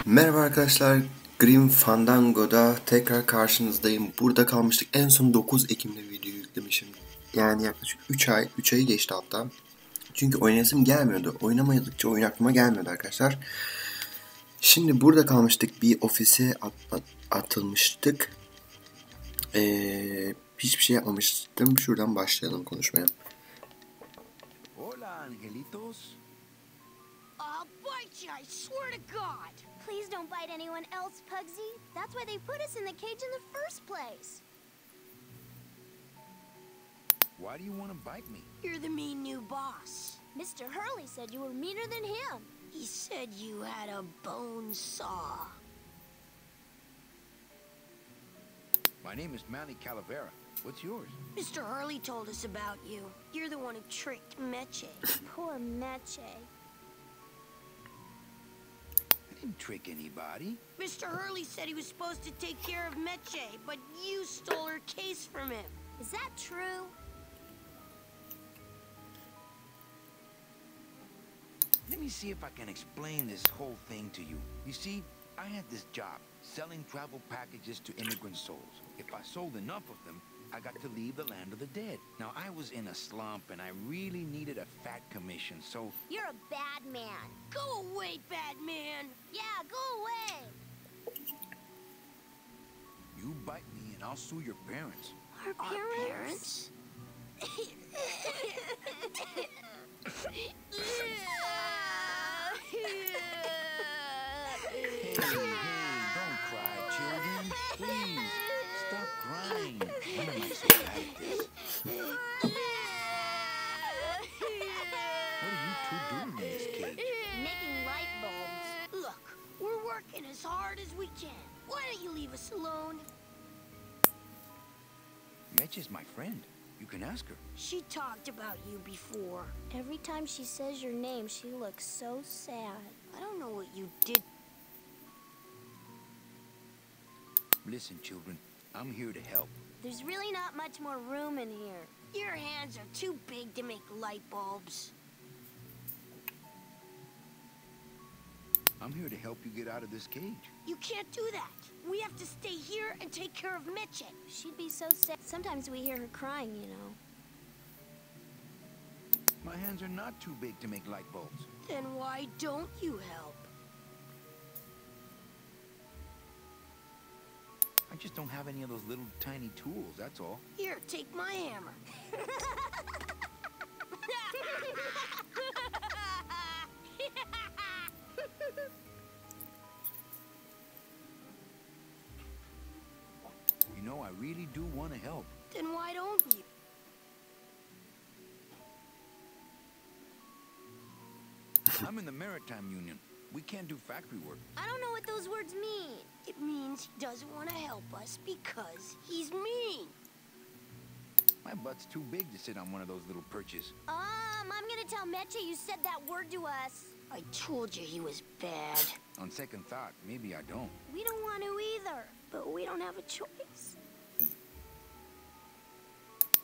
Merhaba arkadaşlar, Grim Fandango'da tekrar karşınızdayım. Burada kalmıştık. En son 9 Ekim'de video yüklemişim. Yani yaklaşık 3 ayı geçti hatta. Çünkü oynayasım gelmiyordu. Oynamadıkça oyun aklıma gelmiyordu arkadaşlar. Şimdi burada kalmıştık. Bir ofise atılmıştık. Hiçbir şey yapmamıştım. Şuradan başlayalım konuşmaya. Hola, angelitos. I'll bite you, I swear to God! Please don't bite anyone else, Pugsy. That's why they put us in the cage in the first place. Why do you want to bite me? You're the mean new boss. Mr. Hurley said you were meaner than him. He said you had a bone saw. My name is Manny Calavera. What's yours? Mr. Hurley told us about you. You're the one who tricked Meche. Poor Meche. I didn't trick anybody. Mr. Hurley said he was supposed to take care of Meche, but you stole her case from him. Is that true? Let me see if I can explain this whole thing to you. You see, I had this job, selling travel packages to immigrant souls. If I sold enough of them, I got to leave the land of the dead. Now, I was in a slump, and I really needed a fat commission, so... You're a bad man. Go away, bad man. Yeah, go away. You bite me, and I'll sue your parents. Our parents? Hey, don't cry, children. Please, stop crying. Why am I so bad at this? What are you two doing in this cage? Making light bulbs. Look, we're working as hard as we can. Why don't you leave us alone? Mitch is my friend. You can ask her. She talked about you before. Every time she says your name, she looks so sad. I don't know what you did. Listen, children, I'm here to help. There's really not much more room in here. Your hands are too big to make light bulbs. I'm here to help you get out of this cage. You can't do that. We have to stay here and take care of Meche. She'd be so sad. Sometimes we hear her crying, you know. My hands are not too big to make light bulbs. Then why don't you help? I just don't have any of those little tiny tools, that's all. Here, take my hammer. You know, I really do want to help. Then why don't you? I'm in the Maritime Union. We can't do factory work. I don't know what those words mean. It means he doesn't want to help us because he's mean. My butt's too big to sit on one of those little perches. I'm gonna tell Meche you said that word to us. I told you he was bad. On second thought, maybe I don't. We don't want to either, but we don't have a choice.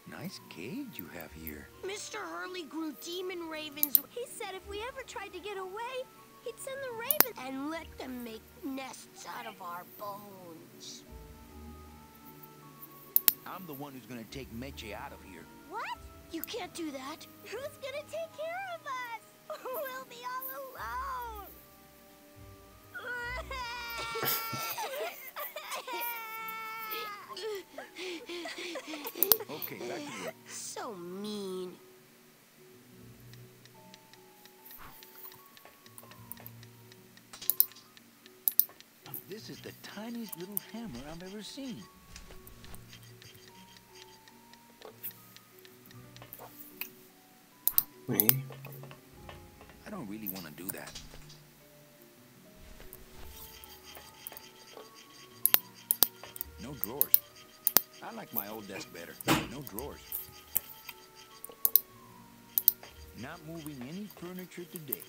Nice cage you have here. Mr. Hurley grew demon ravens. He said if we ever tried to get away, he'd send the ravens and let them make nests out of our bones. I'm the one who's gonna take Meche out of here. What? You can't do that. Who's gonna take care of us? We'll be all alone. Okay, back to work. So mean. This is the tiniest little hammer I've ever seen. Me? I don't really want to do that. No drawers. I like my old desk better. No drawers. Not moving any furniture today.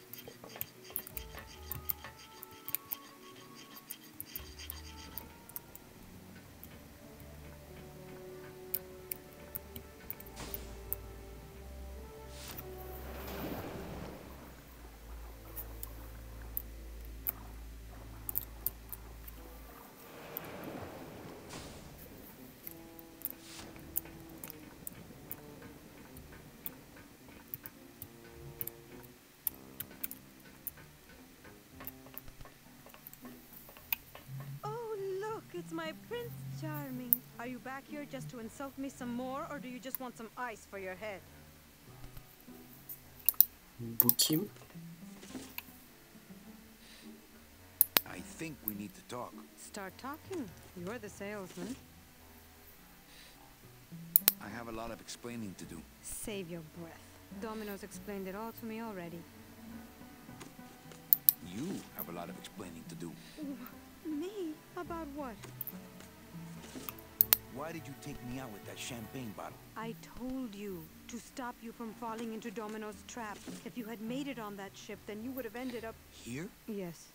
my Prince Charming. Are you back here just to insult me some more, or do you just want some ice for your head? Bu kim? I think we need to talk. Start talking. You're the salesman. I have a lot of explaining to do. Save your breath. Domino's explained it all to me already. You have a lot of explaining to do. Me? About what? Why did you take me out with that champagne bottle? I told you to stop you from falling into Domino's trap. If you had made it on that ship, then you would have ended up... Here? Yes.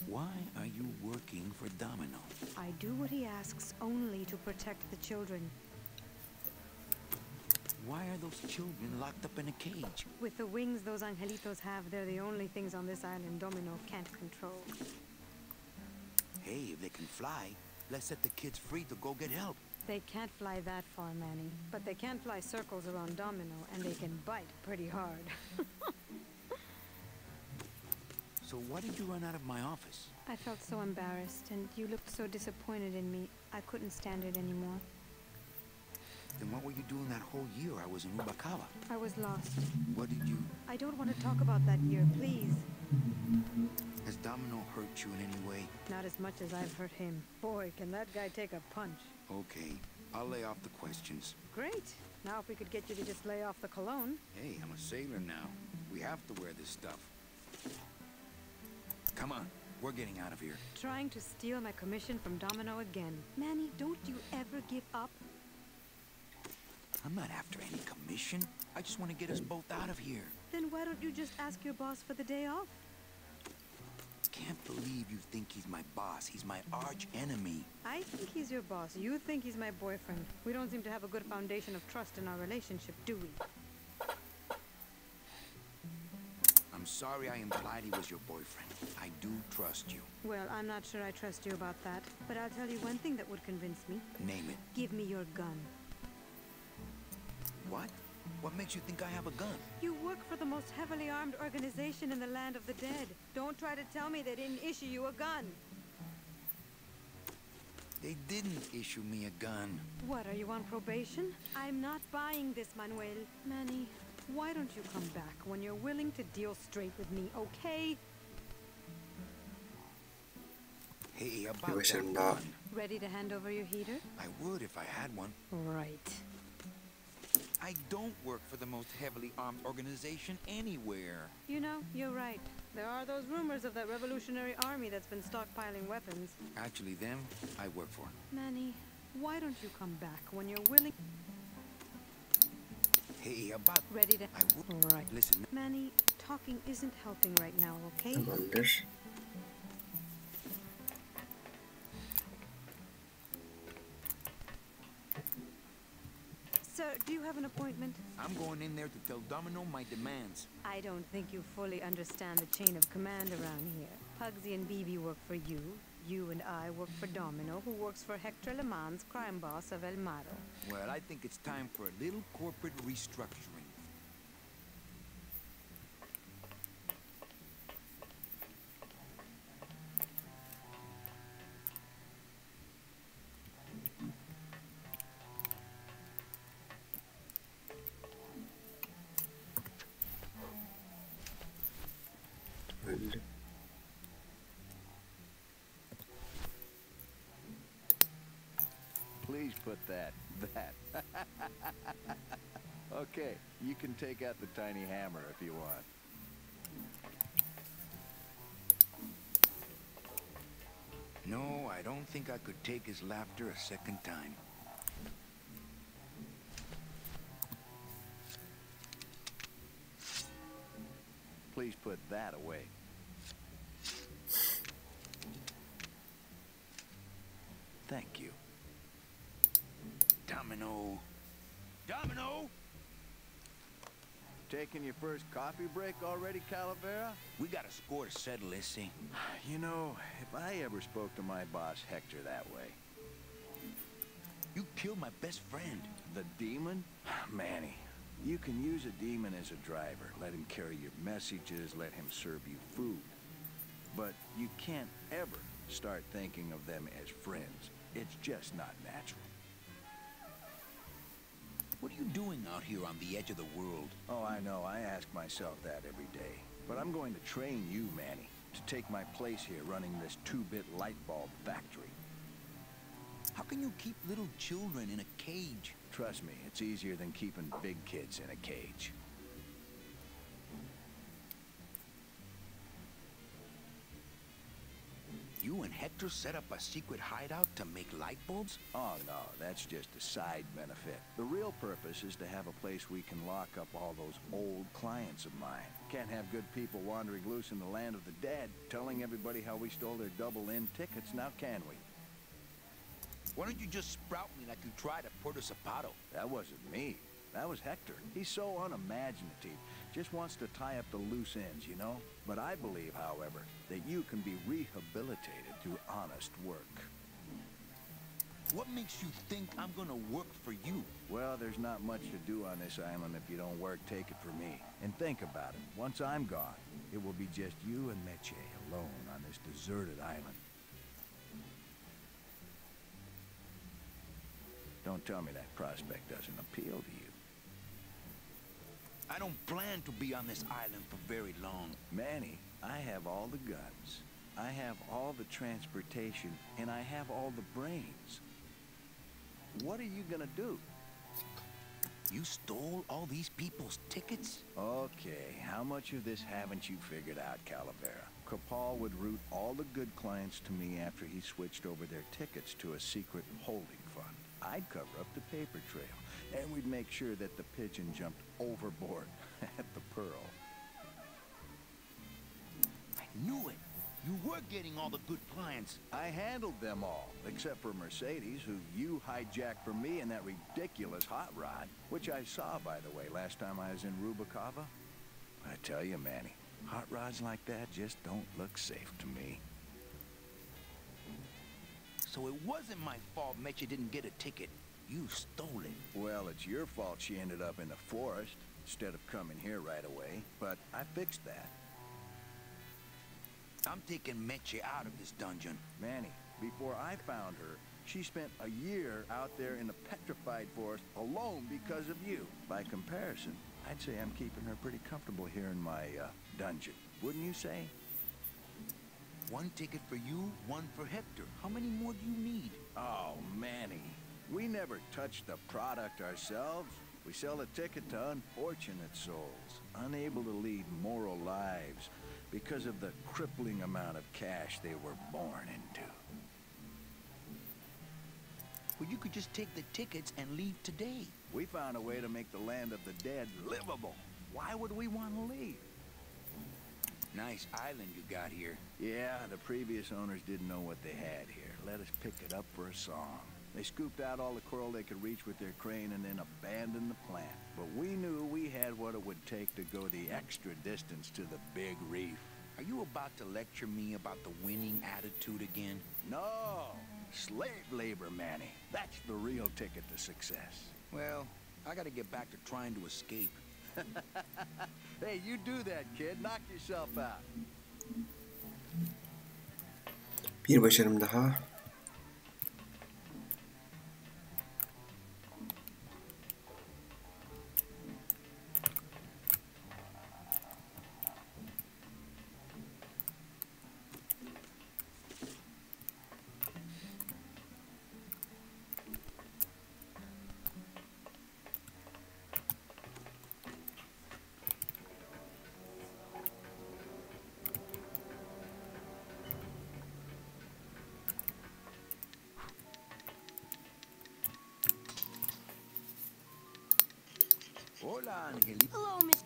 Why are you working for Domino? I do what he asks only to protect the children. Why are those children locked up in a cage? With the wings those angelitos have, they're the only things on this island Domino can't control. Hey, if they can fly, let's set the kids free to go get help. They can't fly that far, Manny. But they can fly circles around Domino, and they can bite pretty hard. So why did you run out of my office? I felt so embarrassed, and you looked so disappointed in me. I couldn't stand it anymore. Then what were you doing that whole year I was in Ubakawa? I was lost. What did you... I don't want to talk about that year, please. Has Domino hurt you in any way? Not as much as I've hurt him. Boy, can that guy take a punch. Okay, I'll lay off the questions. Great. Now if we could get you to just lay off the cologne. Hey, I'm a sailor now. We have to wear this stuff. Come on, we're getting out of here. Trying to steal my commission from Domino again. Manny, don't you ever give up? I'm not after any commission. I just want to get us both out of here. Then why don't you just ask your boss for the day off? Can't believe you think he's my boss. He's my arch enemy. I think he's your boss. You think he's my boyfriend. We don't seem to have a good foundation of trust in our relationship, do we? I'm sorry I implied he was your boyfriend. I do trust you. Well, I'm not sure I trust you about that. But I'll tell you one thing that would convince me. Name it. Give me your gun. What? What makes you think I have a gun? You work for the most heavily armed organization in the land of the dead. Don't try to tell me they didn't issue you a gun. They didn't issue me a gun. What, are you on probation? I'm not buying this, Manuel. Manny, why don't you come back when you're willing to deal straight with me, okay? Hey, about that gun. Ready to hand over your heater? I would if I had one. Right. I don't work for the most heavily armed organization anywhere. You know, you're right. There are those rumors of that revolutionary army that's been stockpiling weapons. Actually, them, I work for. Manny, why don't you come back when you're willing... Hey, about... Ready to... I would... Right. Listen... Manny, talking isn't helping right now, okay? Tamamdır. Sir, do you have an appointment? I'm going in there to tell Domino my demands. I don't think you fully understand the chain of command around here. Pugsy and BB work for you. You and I work for Domino, who works for Hector Le Mans, crime boss of El Maro. Well, I think it's time for a little corporate restructuring. Öldü. Please put that. Okay, you can take out the tiny hammer if you want. No, I don't think I could take his laughter a second time. Please put that away. Thank you. Domino. Domino! Taking your first coffee break already, Calavera? We got a score to settle, Issy. You know, if I ever spoke to my boss Hector that way. You killed my best friend. The demon? Manny, you can use a demon as a driver. Let him carry your messages, let him serve you food. But you can't ever start thinking of them as friends. It's just not natural. What are you doing out here on the edge of the world? Oh, I know. I ask myself that every day. But I'm going to train you, Manny, to take my place here running this 2-bit light bulb factory. How can you keep little children in a cage? Trust me, it's easier than keeping big kids in a cage. You and Hector set up a secret hideout to make light bulbs? Oh, no, that's just a side benefit. The real purpose is to have a place we can lock up all those old clients of mine. Can't have good people wandering loose in the land of the dead, telling everybody how we stole their double-in tickets, now can we? Why don't you just sprout me like you tried at Puerto Zapato? That wasn't me. That was Hector. He's so unimaginative. Just wants to tie up the loose ends, you know? But I believe, however, that you can be rehabilitated through honest work. What makes you think I'm gonna work for you? Well, there's not much to do on this island if you don't work, take it from me. And think about it. Once I'm gone, it will be just you and Meche alone on this deserted island. Don't tell me that prospect doesn't appeal to you. I don't plan to be on this island for very long. Manny, I have all the guns, I have all the transportation, and I have all the brains. What are you gonna do? You stole all these people's tickets? Okay, how much of this haven't you figured out, Calavera? Capal would route all the good clients to me after he switched over their tickets to a secret holding fund. I'd cover up the paper trail, and we'd make sure that the pigeon jumped overboard at the Pearl. I knew it. You were getting all the good clients. I handled them all, except for Mercedes, who you hijacked from me in that ridiculous hot rod, which I saw, by the way, last time I was in Rubacava. I tell you, Manny, hot rods like that just don't look safe to me. So it wasn't my fault Meche didn't get a ticket. You stole it. Well, it's your fault she ended up in the forest instead of coming here right away, but I fixed that. I'm taking Meche out of this dungeon. Manny, before I found her, she spent a year out there in the petrified forest alone because of you. By comparison, I'd say I'm keeping her pretty comfortable here in my dungeon. Wouldn't you say? One ticket for you, one for Hector. How many more do you need? Oh, Manny, we never touch the product ourselves. We sell a ticket to unfortunate souls, unable to lead moral lives because of the crippling amount of cash they were born into. Well, you could just take the tickets and leave today. We found a way to make the land of the dead livable. Why would we want to leave? Nice island you got here. Yeah, the previous owners didn't know what they had here. Let us pick it up for a song. They scooped out all the coral they could reach with their crane and then abandoned the plant. But we knew we had what it would take to go the extra distance to the big reef. Are you about to lecture me about the winning attitude again? No! Slave labor, Manny. That's the real ticket to success. Well, I gotta get back to trying to escape. Hey, you do that, kid. Knock yourself out. Bir başarım daha. Hola, Angelita. Hello, Miss.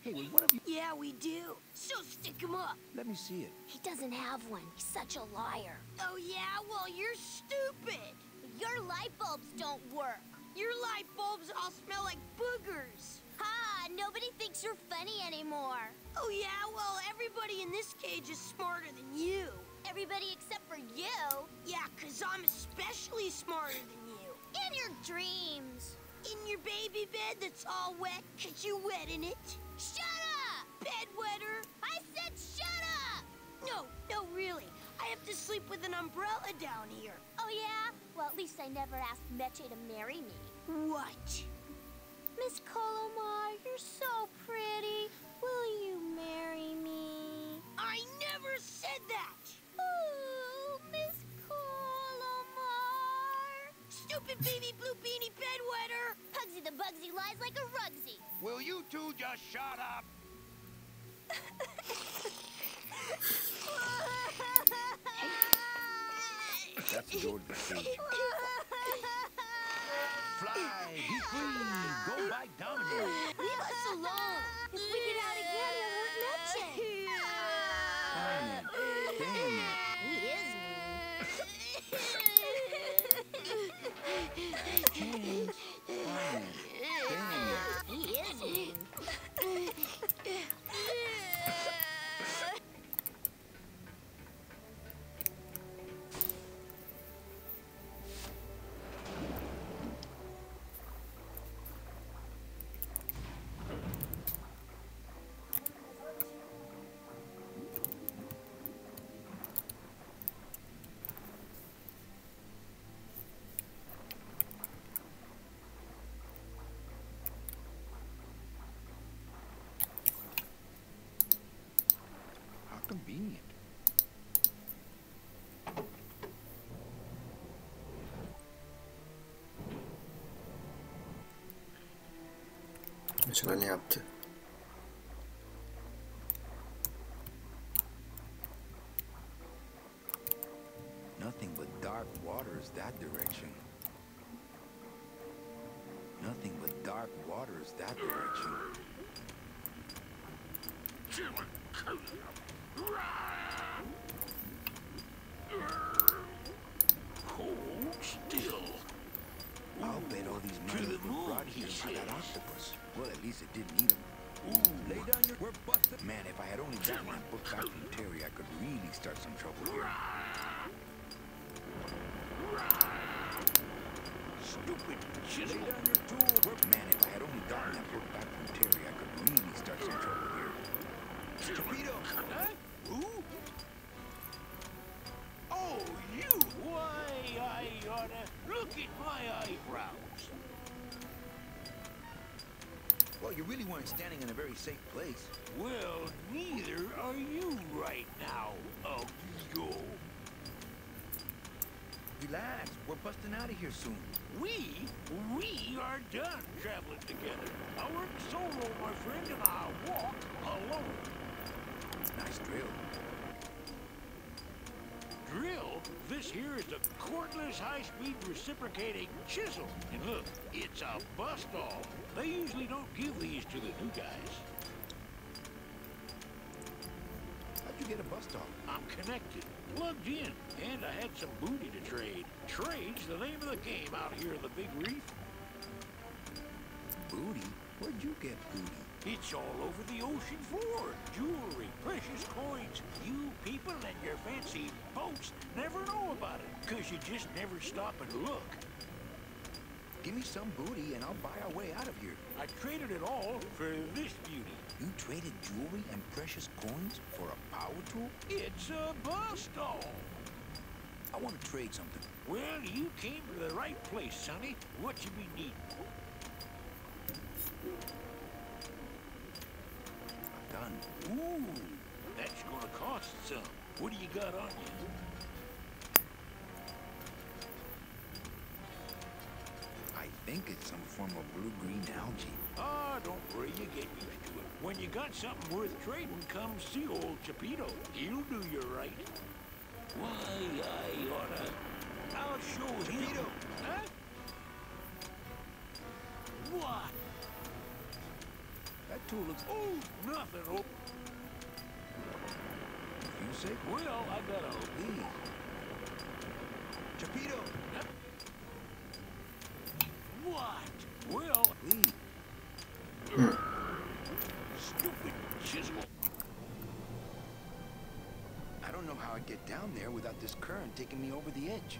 Hey, wait, what have you... Yeah, we do. So stick him up. Let me see it. He doesn't have one. He's such a liar. Oh, yeah? Well, you're stupid. Your light bulbs don't work. Your light bulbs all smell like boogers. Ha! Nobody thinks you're funny anymore. Oh, yeah? Well, everybody in this cage is smarter than you. Everybody except for you? Yeah, 'cause I'm especially smarter than you. In your dreams. In your baby bed that's all wet 'cause you wet in it. Shut up, bedwetter! I said shut with an umbrella down here. Oh, yeah? Well, at least I never asked Meche to marry me. What? Miss Colomar, you're so pretty. Will you marry me? I never said that! Ooh, Miss Colomar! Stupid baby blue beanie bedwetter! Pugsy the Bugsy lies like a rugsy. Will you two just shut up? That's the door to the stage. Fly, be free, go by Domino. Leave us alone. If we get out again, we'll hurt Meche. Damn it. He is mean. Damn it. He is mean. How convenient. Mesela ne yaptı? Nothing but dark waters that direction. Nothing but dark waters that direction. Hold still. I'll bet all these miners were brought here by that octopus. Well, at least it didn't eat them. Lay down your... We're busted. Man, if I had only gotten that book back from Terry, I could really start some trouble here. Stupid Lay chisel. down your tool. Man, if I had only gotten that book back from Terry, I could really start some trouble here. Torpedo! Huh? Who? Oh, you! Why, I oughta... Look at my eyebrows. Well, you really weren't standing in a very safe place. Well, neither are you right now, amigo. Relax, we're busting out of here soon. We are done traveling together. I work solo, my friend, and I walk alone. Nice drill. Drill? This here is a cordless, high-speed reciprocating chisel. And look, it's a bust-off. They usually don't give these to the new guys. How'd you get a bust off? I'm connected, plugged in, and I had some booty to trade. Trade's the name of the game out here in the Big Reef. Booty? Where'd you get booty? It's all over the ocean floor. Jewelry, precious coins. You people and your fancy boats never know about it, because you just never stop and look. Give me some booty and I'll buy our way out of here. I traded it all for this beauty. You traded jewelry and precious coins for a power tool? It's a bust-off. I want to trade something. Well, you came to the right place, sonny. What you be needing? Done. Ooh, that's gonna cost some. What do you got on you? I think it's some form of blue-green algae. Ah, don't worry, you get used to it. When you got something worth trading, come see old Chapito. He'll do you right. Why, I oughta... I'll show him. Chapito! Huh? What? That tool looks... Oh, nothing. Oh, You sick? well, I gotta... Please. Chapito! Huh? What? Well, Please. stupid chisel. I don't know how I'd get down there without this current taking me over the edge.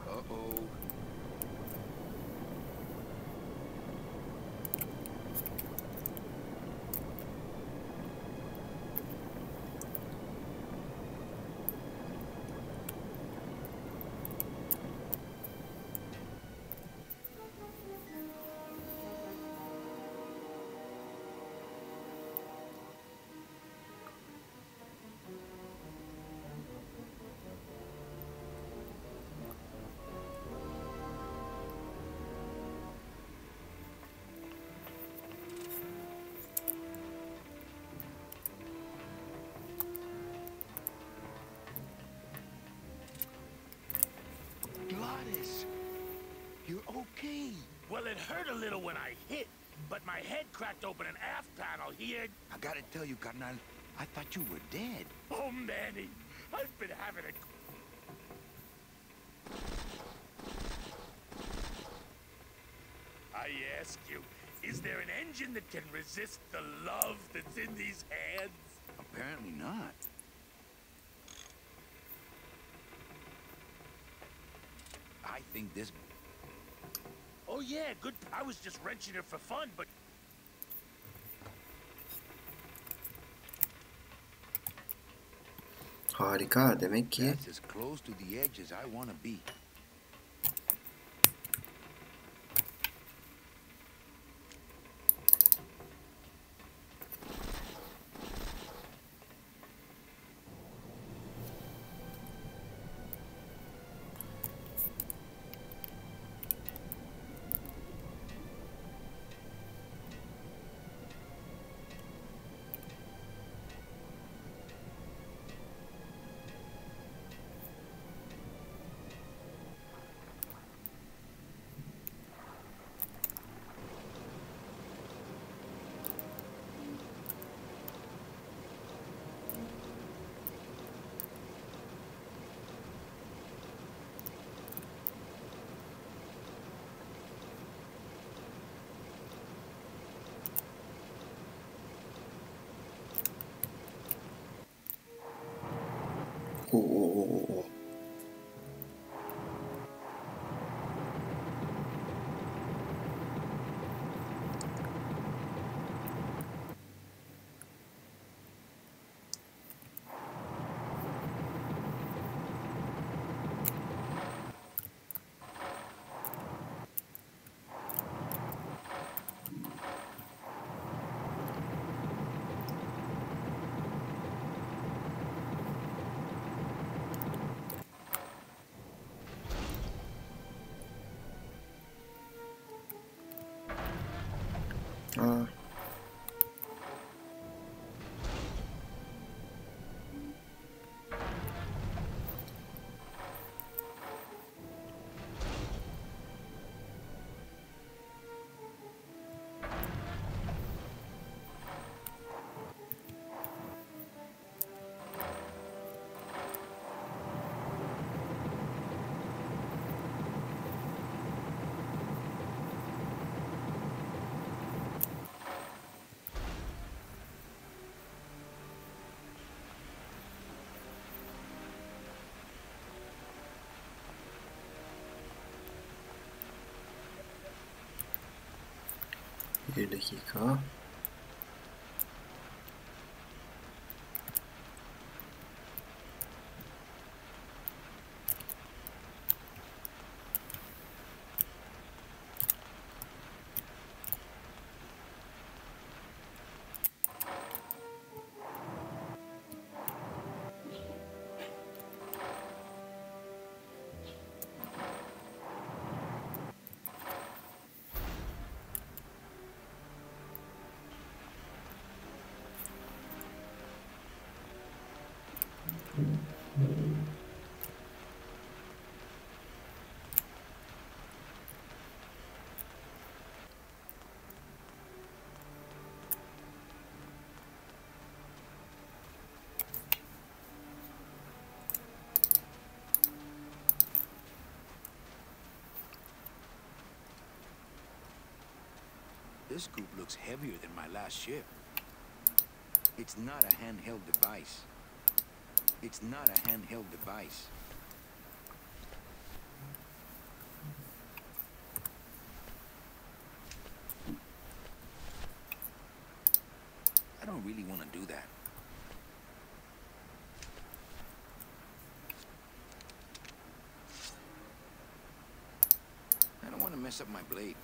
Uh-oh. goddess. You're okay. Well, it hurt a little when I hit, but my head cracked open an aft panel here. I gotta tell you, carnal, I thought you were dead. Oh, Manny, I've been having a... I ask you, is there an engine that can resist the love that's in these hands? Apparently not. I think this... Oh yeah, good. I was just wrenching it for fun, but... Harika, demek ki That's as close to the edge as I want to be. Oo. Aa. Bir dakika. This scoop looks heavier than my last ship. It's not a handheld device. It's not a handheld device. I don't really want to do that. I don't want to mess up my blade.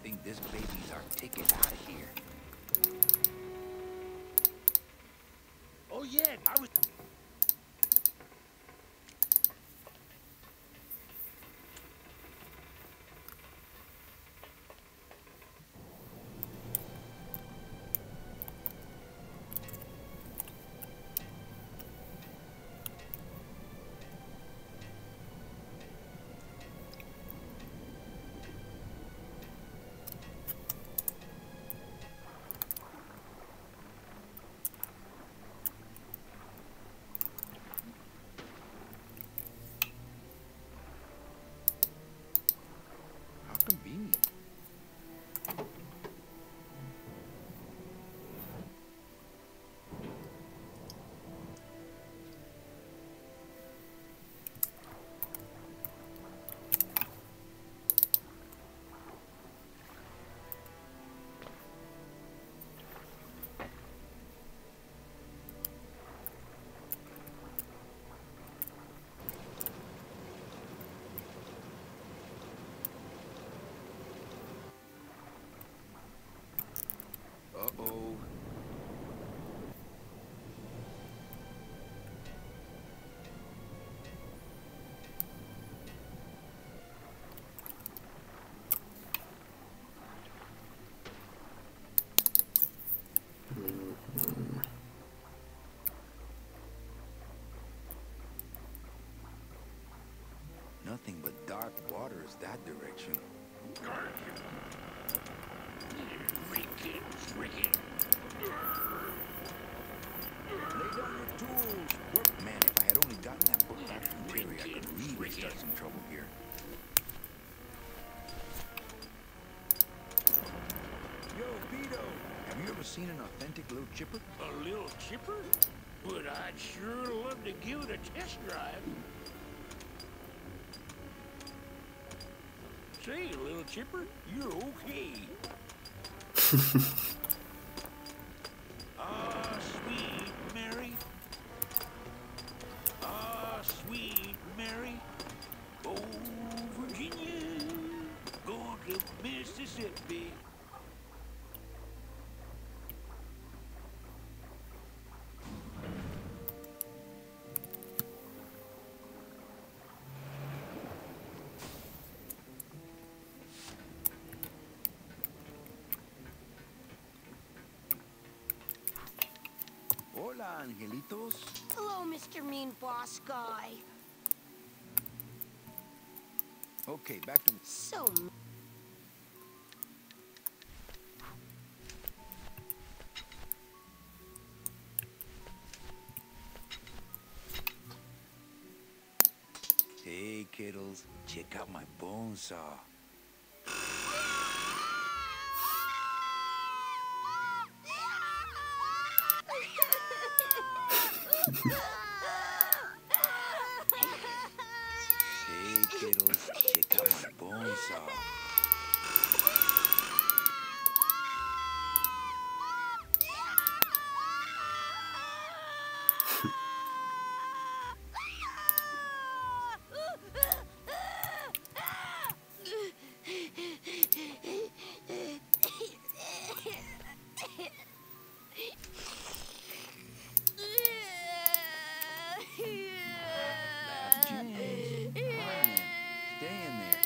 think this baby's our ticket out of here. Oh yeah, I was... Convenient. Uh-oh. Nothing but dark waters that direction. Lay down your tools. Man, if I had only gotten that book back from Terry, I could really start some trouble here. Yo, Vito, have you ever seen an authentic little chipper? A little chipper? But I'd sure love to give it a test drive. Say, little chipper, you're okay. Ah, sweet Mary. Ah, sweet Mary. Oh, Virginia, going to Mississippi. Hola, angelitos. Hello, Mr. Mean Boss Guy. Okay, back to... So... Hey, kiddos, check out my bone saw. Hey, kiddos, check out my bone saw. Last chance. Come on, man. Stay in there.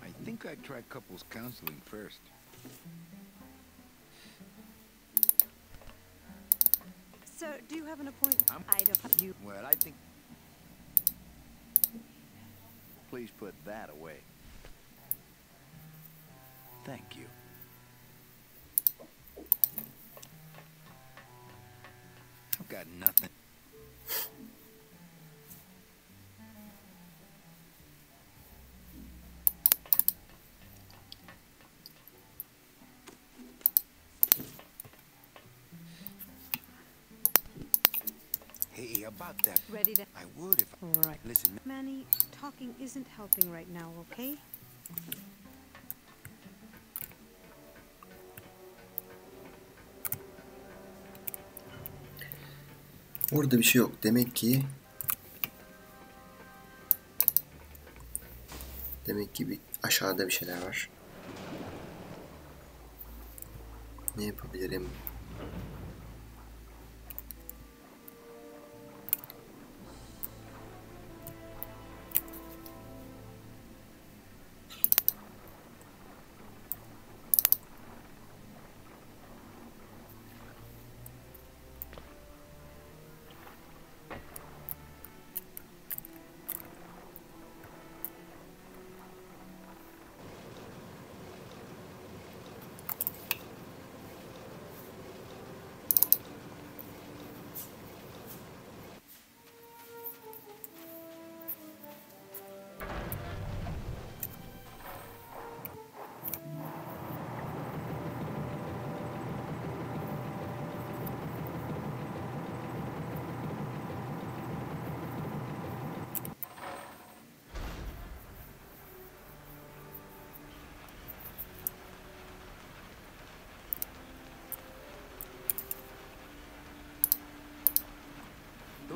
I think I'd try couples counseling first. Sir, do you have an appointment? I don't have you. Well, I think... Please put that away. Thank you. I've got nothing. Hey, about that. Ready to... I would if I... All right. Listen, Manny, talking isn't helping right now, okay? Orada bir şey yok. Demek ki bir aşağıda bir şeyler var. Ne yapabilirim?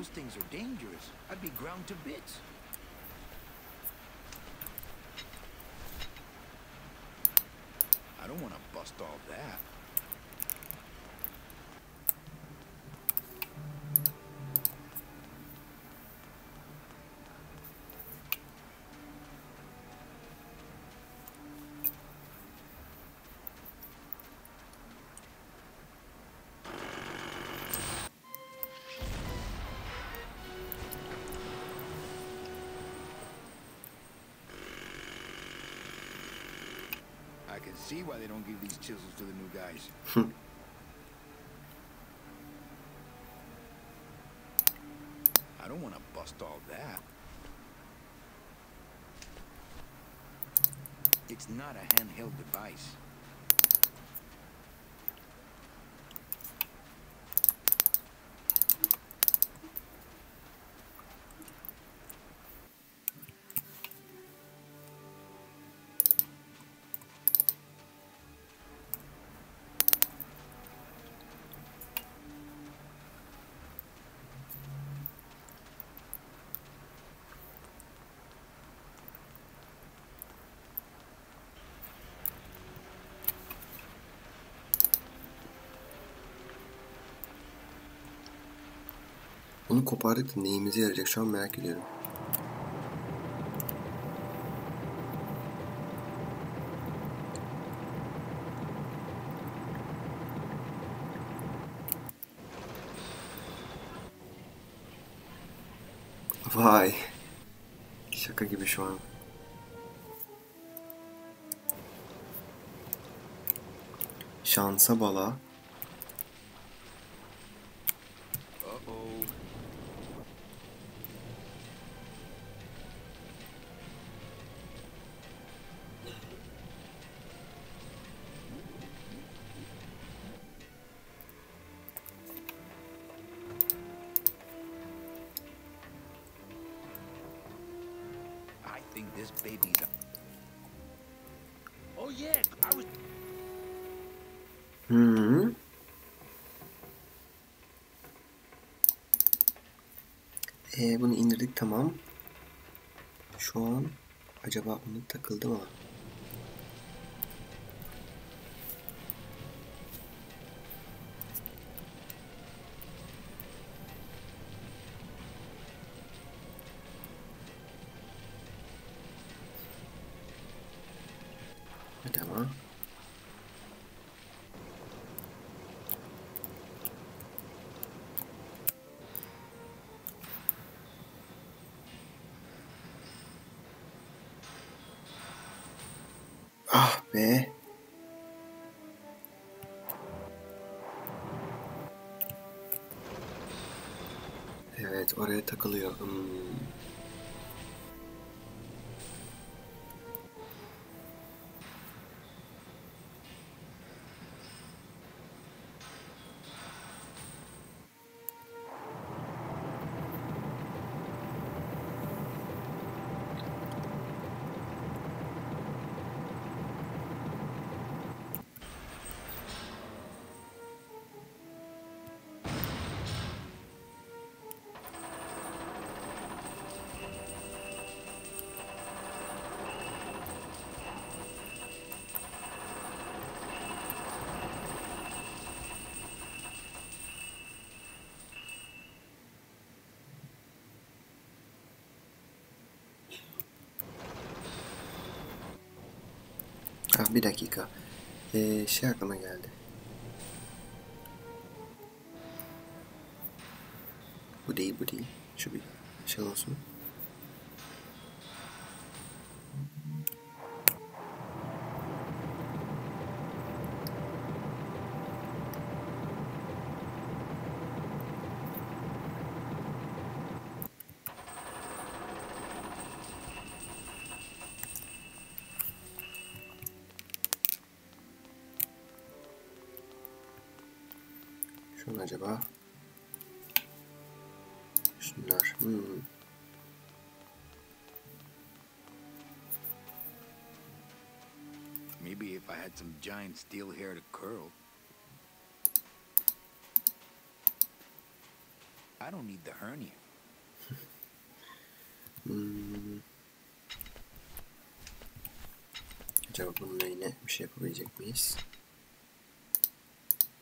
those things are dangerous. I'd be ground to bits. I don't want to bust all that. I can see why they don't give these chisels to the new guys. I don't want to bust all that. It's not a handheld device. Onu kopardık da neyimize yarayacak şu an merak ediyorum. Vay. Şaka gibi şu an. Şansa bala. This baby's a... Oh yeah, I was... Bunu indirdik, tamam. Şu an acaba onu takıldı mı? Hadi ama. Ah be. Evet, oraya takılıyor. Ah, bir dakika. Şey aklıma geldi. Bu değil, bu değil. Şu bir şey olsun. Şunu acaba? Şunlar. Maybe if I had some giant steel hair to curl. I don't need the hernia. Acaba bununla yine bir şey yapabilecek miyiz?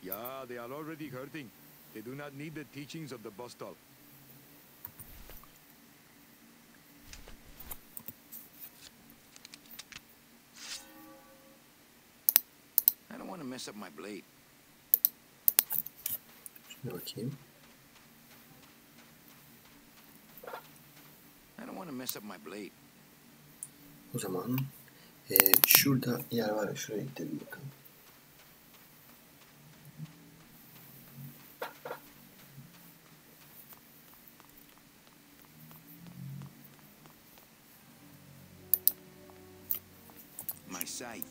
Yeah, they are already hurting. They do not need the teachings of the Bostal. I don't want to mess up my blade. Şuna bakayım. I don't want to mess up my blade. O zaman şurada yer var ya, şuraya gidelim bakalım. My scythe.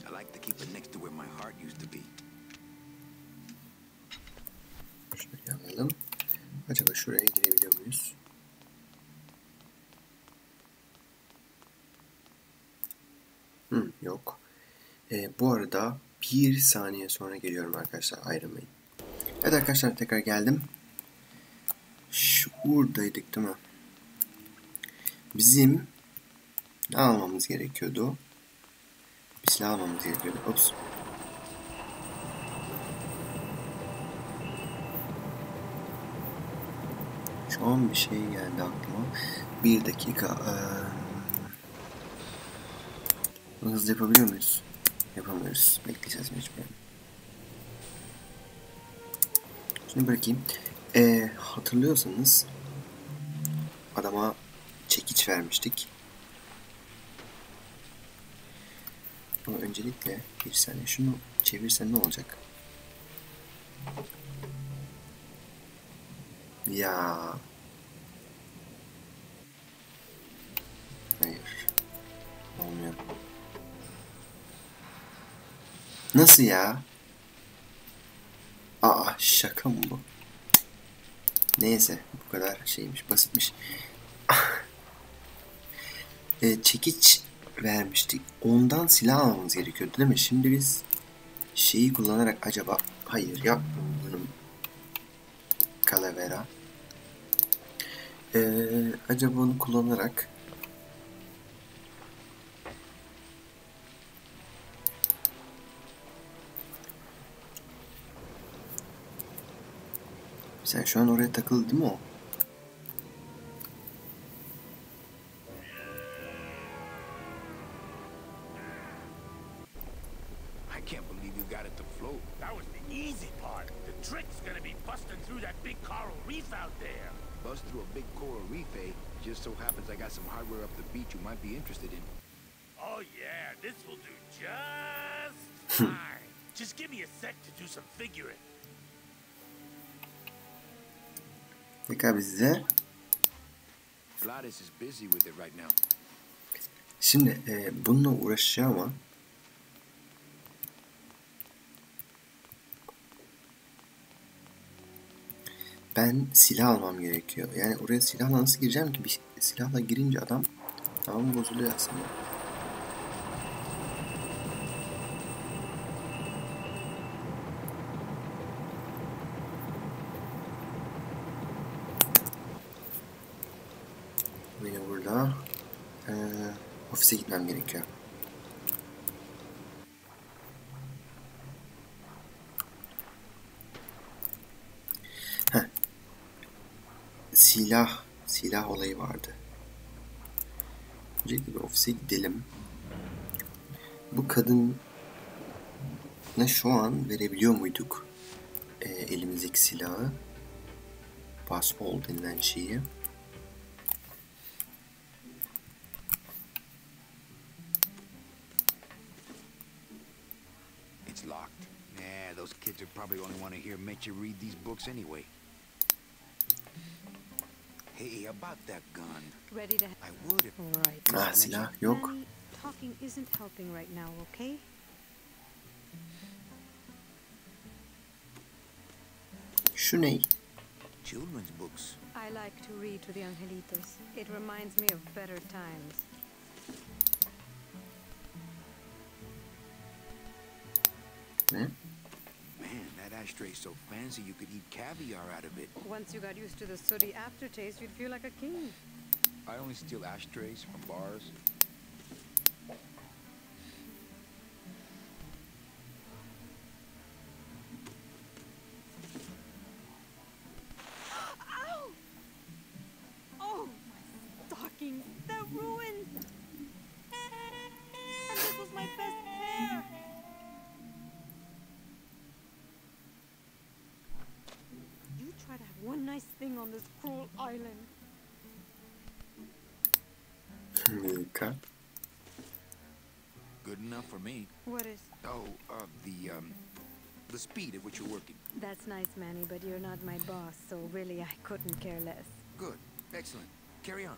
I like to keep it next to where my heart used to be. Şuraya alalım. Acaba şuraya girebiliyor muyuz? Yok. Bu arada 1 saniye sonra geliyorum arkadaşlar, ayrılmayın. Evet arkadaşlar, tekrar geldim. Şuradaydık değil mi? Bizim ne almamız gerekiyordu? Bir silah almamız gerekiyordu. Ops. Şu an bir şey geldi aklıma. Bir dakika. Hızlı yapabiliyor muyuz? Yapamıyoruz. Bekleyeceğiz mecburen. Şimdi bırakayım. Hatırlıyorsanız adama çekiç vermiştik. Ama öncelikle bir saniye şunu çevirsen ne olacak? Ya. Hayır. Olmuyor. Nasıl ya? Aa, şaka mı bu? Neyse, bu kadar şeymiş, basitmiş. Çekiç vermiştik. Ondan silah almamız gerekiyordu değil mi? Şimdi biz şeyi kullanarak acaba... Hayır, yapmıyorum. Calavera. Acaba onu kullanarak... Sen şu an oraya takıldı değil mi o? I can't believe you got it to float. That was the easy part. The trick's gonna be busting through that big coral reef out there. Bust through a big coral reef, eh? Just so happens I got some hardware up the beach you might be interested in. Oh yeah, this will do just fine. Just give me a sec to do some figuring. Tekrar bizde. Gladys is busy with it right now. Şimdi bununla uğraşacağım ama ben silah almam gerekiyor. Yani oraya silahla nasıl gireceğim ki? Bir silahla girince adam tamam bozuluyor aslında. Yine burada ofise gitmem gerekiyor. Silah olayı vardı. Öncelikle bir ofise gidelim. Bu kadına şu an verebiliyor muyduk elimizdeki silahı? Baseball denilen şeyi. It's locked. Nah, those kids are probably only want to hear Mitch read these books anyway. Hey, about that gun. Ready to... I would if... Right. Ah, silah yok. Manny, talking isn't helping right now, okay? Şu ne? Children's books. I like to read to the angelitos. It reminds me of better times. Ne? Man, that ashtray's so fancy you could eat caviar out of it. Once you got used to the sooty aftertaste, you'd feel like a king. I only steal ashtrays from bars. Ow! Oh, my stockings, they're ruined! And this was my best pair! You try to have one nice thing on this cruel island. Mika. Good enough for me. What is? Oh, the speed at which you're working. That's nice, Manny, but you're not my boss, so really I couldn't care less. Good. Excellent. Carry on.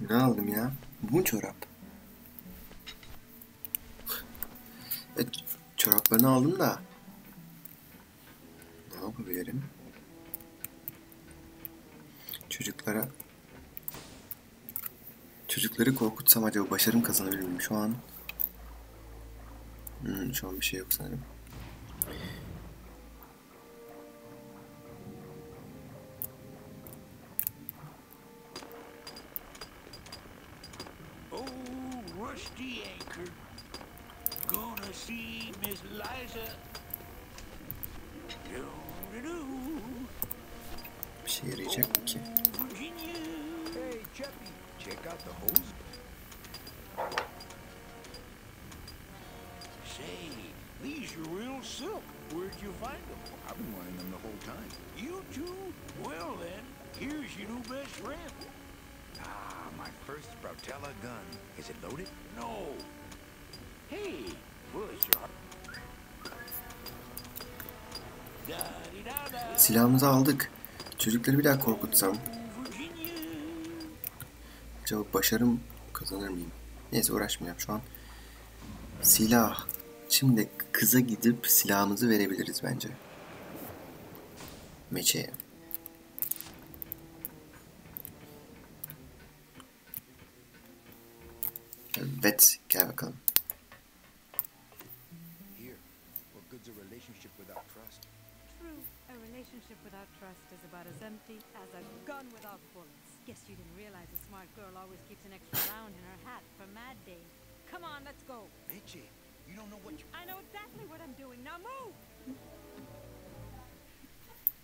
Ne aldım ya? Bu mu çorap? Evet, çoraplarını aldım da. Ne yapabilirim? Çocukları korkutsam acaba başarım kazanabilir miyim? Şu an bir şey yok sanırım. Oh, rusty anchor. Gonna see Miss Liza. Do-do-do. Bir şey yarayacak mı ki? Virginia. Hey, Chappie, check out the hose. Say, these are real silk. Where'd you find them? I've been wanting them the whole time. You too? Well then, here's your new best friend. Ah, my first Brautella gun. Is it loaded? No. Hey, bullets are... Da-di-da-da. Silahımızı aldık. Çocukları bir daha korkutsam Virginia. acaba başarım kazanır mıyım? Neyse uğraşmayacağım şu an. Silah. Şimdi kıza gidip silahımızı verebiliriz bence. Meçeye. Evet, gel bakalım. Here. What good's a relationship without trust? True, a relationship without trust is about as empty as a gun without bullets. Guess you didn't realize a smart girl always keeps an extra round in her hat for Mad Day. Come on, let's go. Mitchie, you don't know what you... I know exactly what I'm doing. Now move!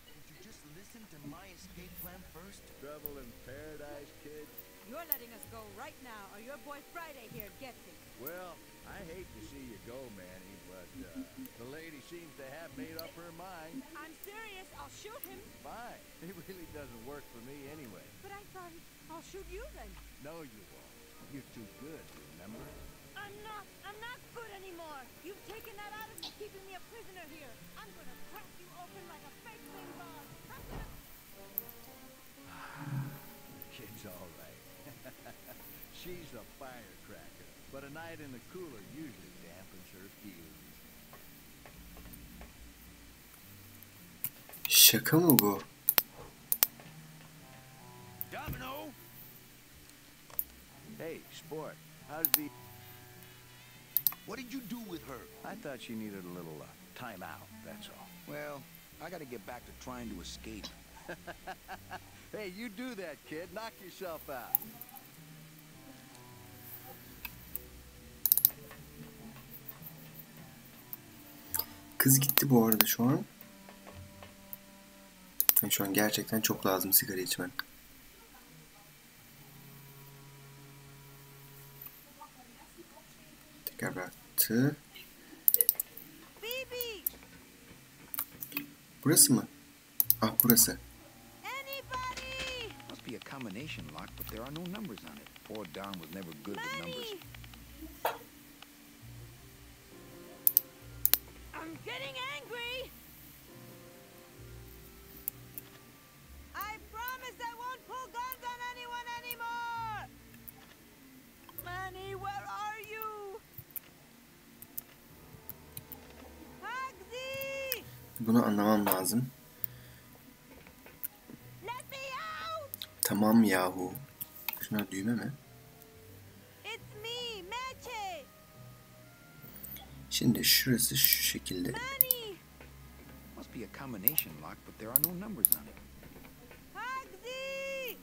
Did you just listen to my escape plan first? Trouble in paradise, kid. You're letting us go right now, or your boy Friday here gets it. Well, I hate to see you go, Manny, but the lady seems to have made up her mind. I'm serious. I'll shoot him. Fine. It really doesn't work for me anyway. But I thought I'll shoot you then. No, you won't. You're too good, remember? I'm not good anymore. You've taken that out of me, keeping me a prisoner here. I'm gonna crack you open like a fake thing ball. I'm gonna... Kid's all right. She's a firecracker, but a night in the cooler usually dampens her feelings. Şaka mı bu? Domino. Hey, sport, how's the... What did you do with her? I thought she needed a little time out, that's all. Well, I gotta get back to trying to escape. Hey, you do that, kid. Knock yourself out. Kız gitti bu arada şu an. Yani şu an gerçekten çok lazım sigara içmen. Tekrar bıraktı. Burası mı? Ah, burası. Must be a combination lock, but there are no numbers on it. Poor Don was never good with numbers. I'm getting angry. I promise I won't pull guns on anyone anymore. Manny, where are you? Hugsy! Bunu anlamam lazım. Let me out! Tamam yahu. Şuna düğme mi? It's me, Meche. Şimdi şurası şu şekilde. Manny! Must be a combination lock, but there are no numbers on it. Hugsy!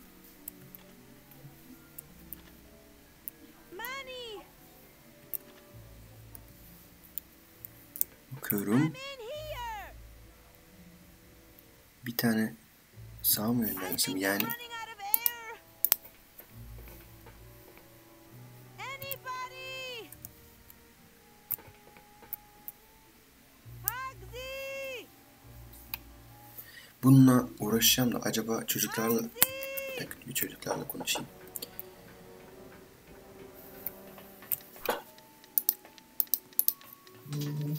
Manny! Bakıyorum. I'm in here! Bir tane sağ mı I yönlensem? think Yani I'm running out of air. Anybody? Hugsy! bununla uğraşacağım da acaba çocuklarla... Hugsy! Bir dakika, bir çocuklarla konuşayım.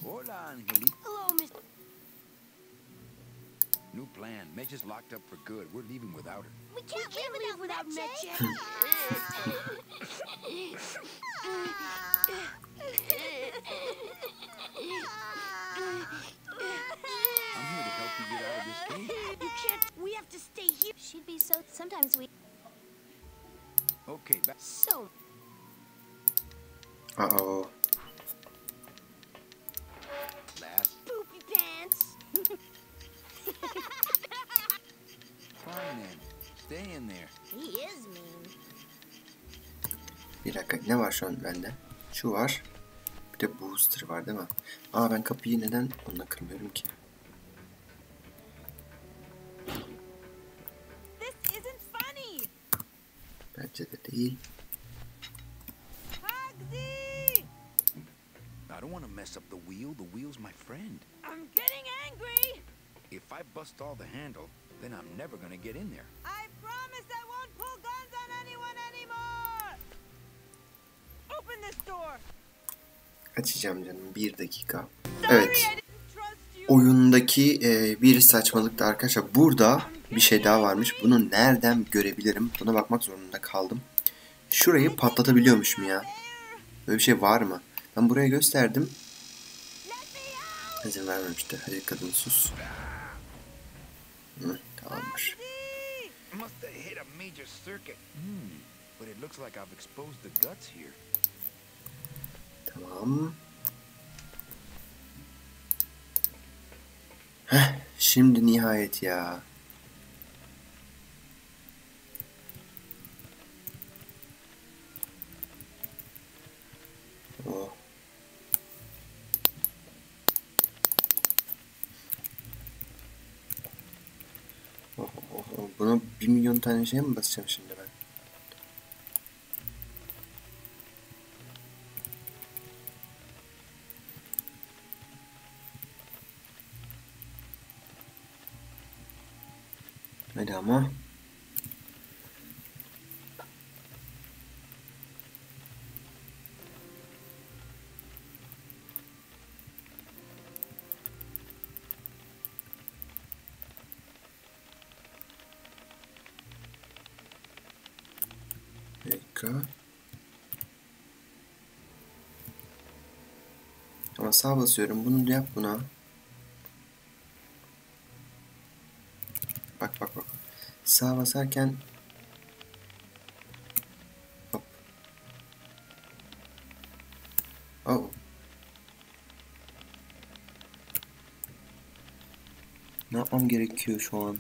Hola, Angelito. Hello, Miss. New plan. Medge is locked up for good. We're leaving without her. We can't live without Meche. I'm here to help you get out of this cage. You can't. We have to stay here. She'd be so. Sometimes we. Okay, back. So. Aa, Last. Poopy pants. Fine then. Stay in there. He is mean. bir dakika, ne var şu an bende? Şu var. Bir de booster var değil mi? Aa, ben kapıyı neden onunla kırmıyorum ki? This isn't funny. Bence de değil. Hugsy! I don't want to mess up the wheel. The wheel's my friend. I'm getting angry. If I bust all the handle, then I'm never gonna get in there. I promise I won't pull guns on anyone anymore. Open this door. Açacağım canım, 1 dakika. Sorry, Evet. I didn't trust you. Oyundaki bir saçmalıkta arkadaşlar. Burada bir şey daha varmış. Bunu nereden görebilirim? Buna bakmak zorunda kaldım. Şurayı patlatabiliyormuşum ya. Böyle bir şey var mı? Ben buraya gösterdim. İzin vermemişti. Hadi kadın sus. Hı, tamamdır. Must have hit a major circuit. But it looks like I've exposed the guts here. Tamam. Heh, şimdi nihayet ya. Oh. Buna 1 milyon tane şey mi basacağım şimdi ben? Hadi ama. Dakika. Ama sağ basıyorum. Bunu da yap buna. Bak bak bak. Sağ basarken hop. Oh. Ne yapmam gerekiyor şu an?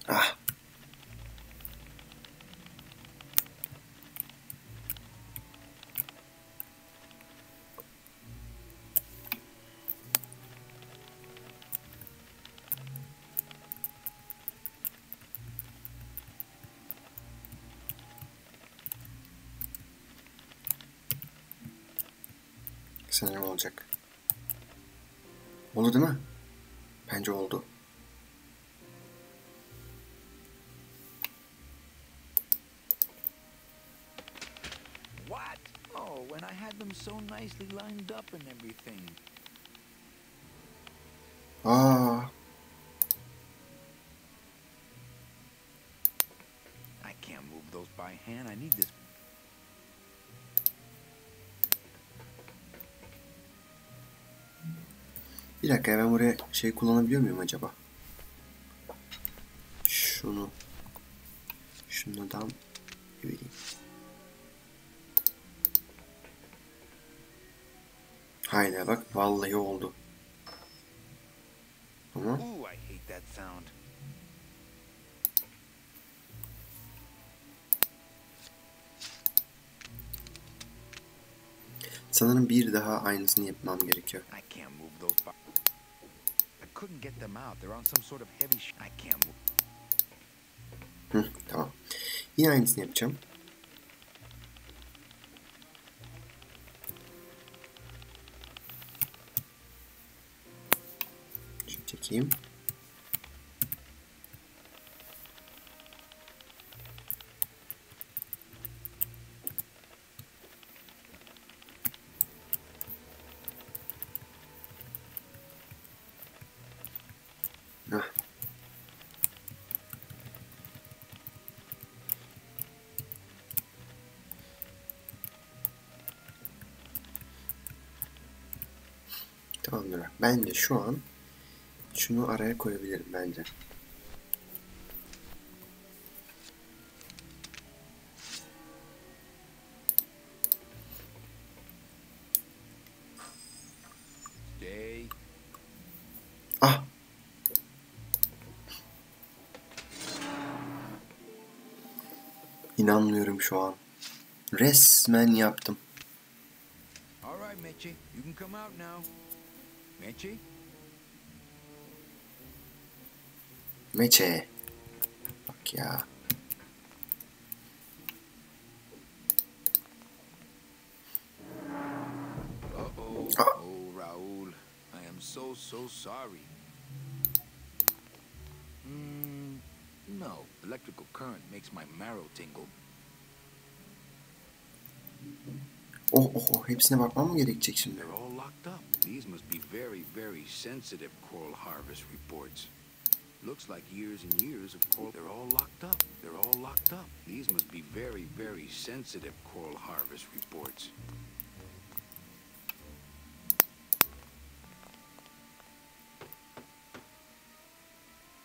Ah. Sanırım olacak. Oldu değil mi? Bence oldu. What? Oh, when I had them so nicely lined up and everything. Aa, I can't move those by hand. I need this. bir dakika, ben buraya şey kullanabiliyor muyum acaba? Şundan vereyim. Haydi bak, vallahi oldu. Ama Ooh, I hate that sound. sanırım bir daha aynısını yapmam gerekiyor. I can't move those. I couldn't get them out. They're on some sort of heavy. I can't move. Tamam. Yine aynısını yapacağım. Şunu çekeyim. Heh. Tamamdır. Bence şu an şunu araya koyabilirim bence. Stay. Ah! İnanmıyorum şu an. Resmen yaptım. All right, Meche. You can come out now. Meche? Meçe. Bak ya. Uh-oh. Ah. Oh, Raul. I am so sorry. No. Electrical current makes my marrow tingle. Oh, hepsine bakmam mı gerekecek şimdi? They're all locked up. These must be very sensitive coral harvest reports. Looks like years and years of coral. They're all locked up. They're all locked up. These must be very sensitive coral harvest reports.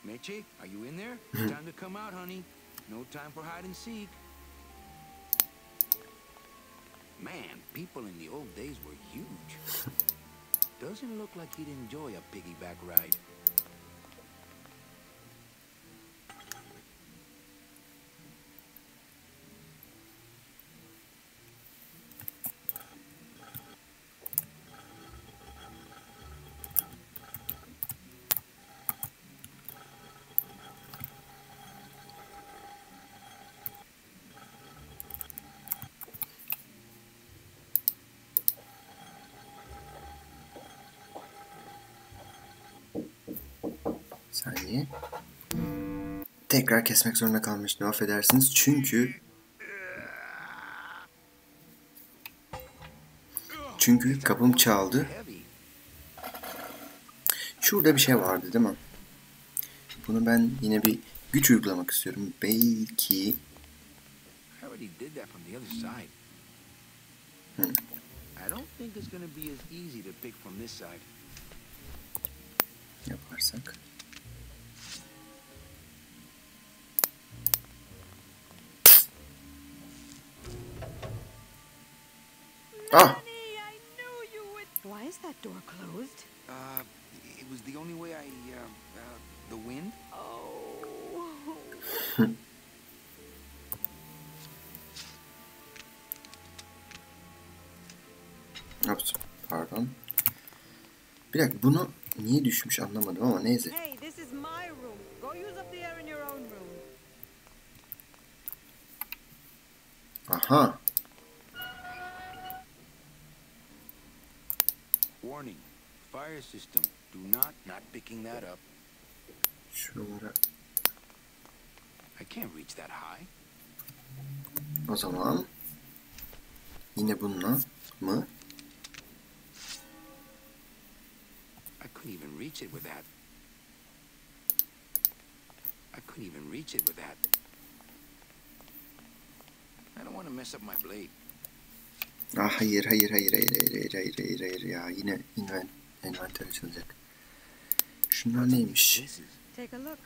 Meche, are you in there? Time to come out, honey. No time for hide and seek. Man, people in the old days were huge. Doesn't look like he'd enjoy a piggyback ride. Saniye. Tekrar kesmek zorunda kalmıştım. Affedersiniz. Çünkü kapım çaldı. Şurada bir şey vardı değil mi? Bunu ben yine bir güç uygulamak istiyorum. Belki yaparsak. Ah! Why is that door closed? It was the only way the wind? Oh. Ups, pardon. Bir dakika, bunu niye düşmüş anlamadım ama neyse. Hey, this is my room. Go use up the air in your own room. Aha. Warning. Fire system. Do not picking that up. Şuralara. I can't reach that high. O zaman yine bununla mı? I couldn't even reach it with that. I couldn't even reach it with that. I don't want to mess up my blade. Ah hayır ya, yine envanter açılacak. Şunlar neymiş? Take a look.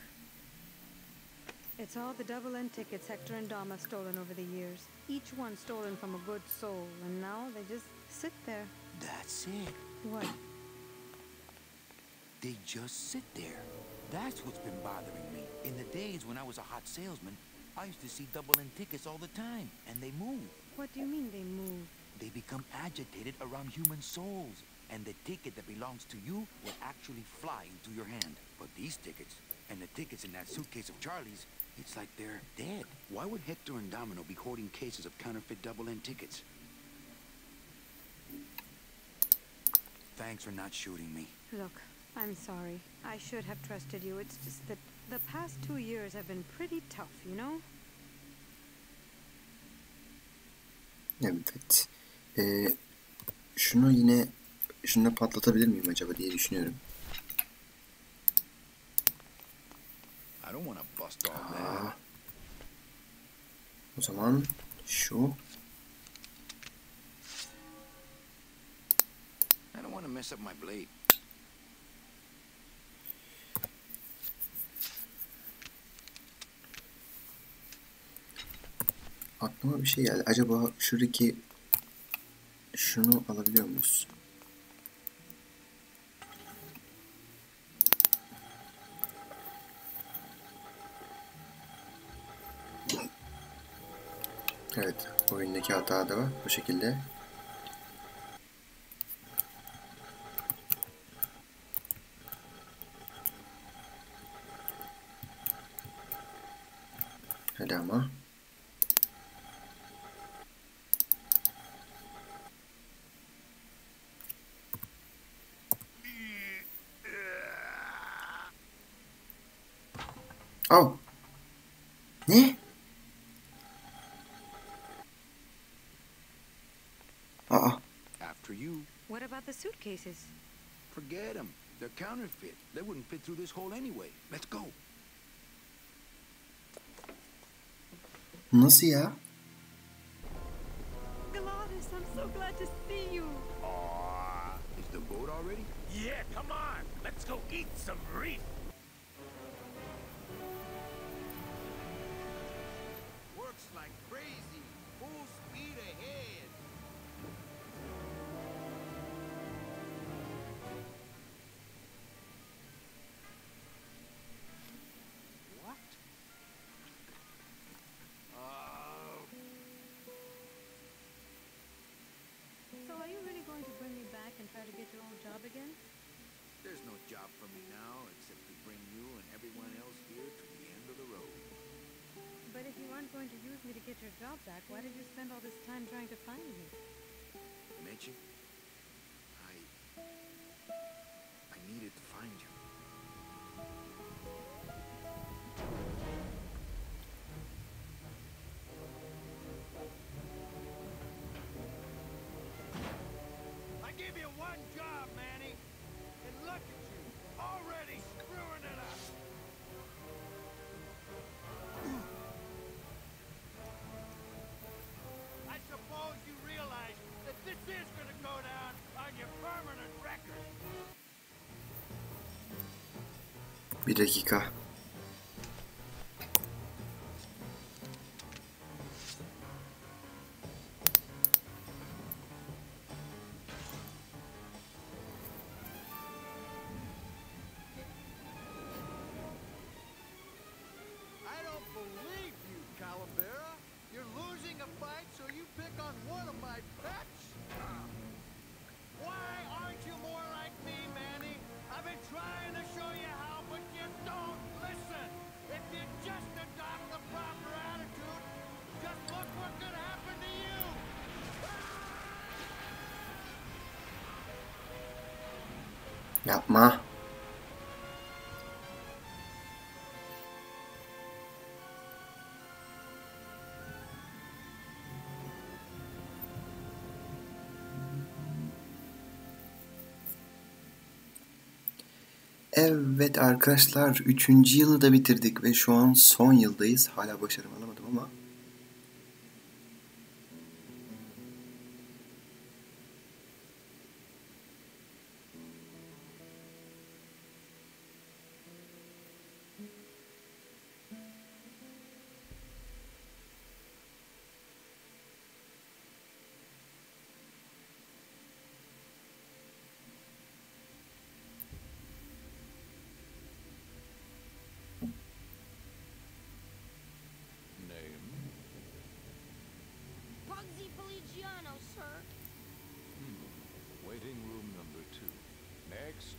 It's all the double-end tickets Hector and Dom have stolen over the years. Each one stolen from a good soul, and now they just sit there. That's it. What? They just sit there. That's what's been bothering me. In the days when I was a hot salesman, I used to see double-end tickets all the time, and they move. What do you mean they move? They become agitated around human souls, and the ticket that belongs to you will actually fly into your hand. But these tickets, and the tickets in that suitcase of Charlie's, it's like they're dead. Why would Hector and Domino be hoarding cases of counterfeit double-end tickets? Thanks for not shooting me. Look, I'm sorry. I should have trusted you. It's just that the past 2 years have been pretty tough, you know? Evet. Şunu patlatabilir miyim acaba diye düşünüyorum. I don't want to bust all that. O zaman şu. I don't want to mess up my blade. Aklıma bir şey geldi. Acaba şuradaki şunu alabiliyor muyuz? Evet, oyundaki hata da var bu şekilde. Hadi ama. Oh. Ne? After you. What about the suitcases? Forget them. They're counterfeit. They wouldn't fit through this hole anyway. Let's go. Nasıl ya? Gladys, I'm so glad to see you. Is the boat already? Yeah, come on. Let's go eat some reef. Works like crazy. Full speed ahead. What? So are you really going to bring me back and try to get your old job again? There's no job for me now except to bring you and everyone else here to the end of the road. But if you aren't going to use me to get your job back, why did you spend all this time trying to find me? Mechi, I needed to find you. I gave you one job, Manny. And look at you, already screwing it up. I suppose you realize that this is going to go down on your permanent record. Bir dakika. I don't believe you, Calavera. You're losing a fight, so you pick on one of my pets? Why aren't you more like me, Manny? I've been trying to show you how, but you don't Yapma. Evet arkadaşlar, 3. yılı da bitirdik ve şu an son yıldayız. Hala başarımı alamadım ama. Pugsy Feliciano, sir. Waiting room number 2. Next.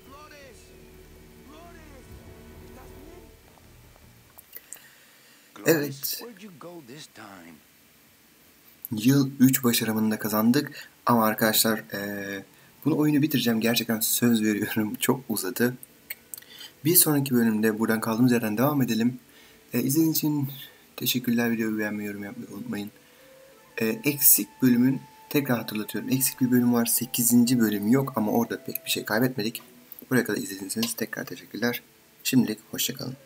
Flores! Flores! ¿Estás bien? Evet. Where'd you go this time? Yıl 3 başarımını da kazandık. Ama arkadaşlar bunu oyunu bitireceğim. Gerçekten söz veriyorum. Çok uzadı. Bir sonraki bölümde buradan kaldığımız yerden devam edelim. İzlediğiniz için teşekkürler. Videoyu beğenmeyi, yorum yapmayı unutmayın. Eksik bölümün tekrar hatırlatıyorum. Eksik bir bölüm var. 8. bölüm yok ama orada pek bir şey kaybetmedik. Buraya kadar izlediyseniz tekrar teşekkürler. Şimdilik hoşça kalın.